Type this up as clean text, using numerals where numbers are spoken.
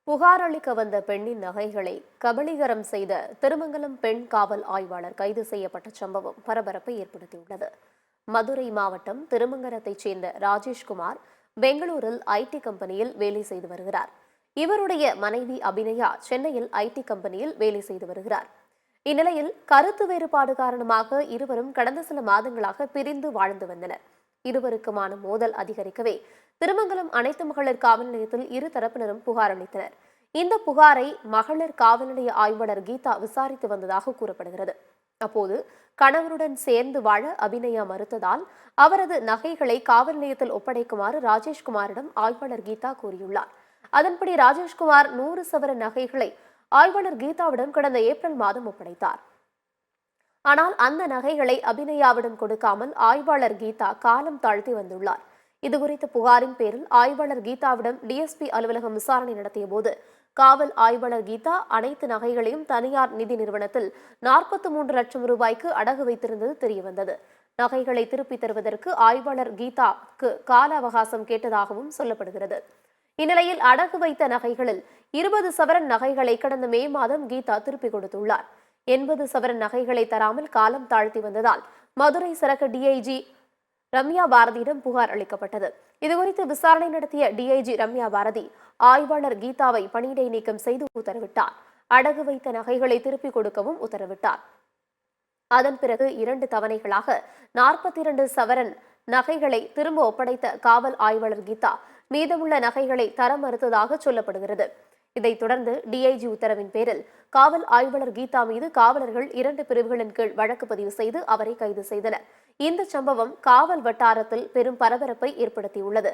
புகார் அளிக்க வந்த பெண்ணின் நகைகளை கபளீகரம் செய்த திருமங்கலம் பெண் காவல் ஆய்வாளர் கைது செய்யப்பட்ட சம்பவம் பரபரப்பை ஏற்படுத்தியுள்ளது. மதுரை மாவட்டம் திருமங்கலத்தைச் சேர்ந்த ராஜேஷ்குமார் பெங்களூரில் ஐடி கம்பெனியில் வேலை செய்து வருகிறார். இவருடைய மனைவி அபிநயா சென்னையில் ஐடி கம்பெனியில் வேலை செய்து வருகிறார். இந்நிலையில் கருத்து வேறுபாடு காரணமாக இருவரும் கடந்த சில மாதங்களாக பிரிந்து வாழ்ந்து வந்தனர். இருவருக்குமான மோதல் அதிகரிக்கவே திருமங்கலம் அனைத்து மகளிர் காவல் நிலையத்தில் இரு தரப்பினரும் புகார் அளித்தனர். இந்த புகாரை மகளிர் காவல் நிலைய ஆய்வாளர் கீதா விசாரித்து வந்ததாக கூறப்படுகிறது. அப்போது கணவருடன் சேர்ந்து வாழ அபிநயா மறுத்ததால் அவரது நகைகளை காவல் நிலையத்தில் ஒப்படைக்குமாறு ராஜேஷ்குமாரிடம் ஆய்வாளர் கீதா கூறியுள்ளார். அதன்படி ராஜேஷ்குமார் 100 சவரன் நகைகளை ஆய்வாளர் கீதாவிடம் கடந்த ஏப்ரல் மாதம் ஒப்படைத்தார். ஆனால் அந்த நகைகளை அபிநயாவிடம் கொடுக்காமல் ஆய்வாளர் கீதா காலம் தாழ்த்தி வந்துள்ளார். இதுகுறித்த புகாரின் பேரில் ஆய்வாளர் கீதாவிடம் டிஎஸ்பி அலுவலகம் விசாரணை நடத்திய போது காவல் ஆய்வாளர் கீதா அனைத்து நகைகளையும் தனியார் நிதி நிறுவனத்தில் 43 லட்சம் ரூபாய்க்கு அடகு வைத்திருந்தது தெரியவந்தது. நகைகளை திருப்பித் தருவதற்கு ஆய்வாளர் கீதாக்கு கால அவகாசம் கேட்டதாகவும் சொல்லப்படுகிறது. இந்நிலையில் அடகு வைத்த நகைகளில் 20 சவரன் நகைகளை கடந்த மே மாதம் கீதா திருப்பிக் கொடுத்துள்ளார். 80 சவரன் நகைகளை தராமல் காலம் தாழ்த்தி வந்ததால் மதுரை சரக டிஐஜி ரம்யா பாரதியிடம் புகார் அளிக்கப்பட்டது. இதுகுறித்து விசாரணை நடத்திய டிஐஜி ரம்யா பாரதி ஆய்வாளர் கீதாவை பணியிடை நீக்கம் செய்து உத்தரவிட்டார். அடகு வைத்த நகைகளை திருப்பிக் கொடுக்கவும் உத்தரவிட்டார். அதன் பிறகு 2 தவணைகளாக 42 சவரன் நகைகளை திரும்ப ஒப்படைத்த காவல் ஆய்வாளர் கீதா மீதமுள்ள நகைகளை தர மறுத்ததாக சொல்லப்படுகிறது. இதைத் தொடர்ந்து டிஐஜி உத்தரவின் பேரில் காவல் ஆய்வாளர் கீதா மீது காவலர்கள் 2 பிரிவுகளின் கீழ் வழக்கு பதிவு செய்து அவரை கைது செய்தனர். இந்த சம்பவம் காவல் வட்டாரத்தில் பெரும் பரபரப்பை ஏற்படுத்தியுள்ளது.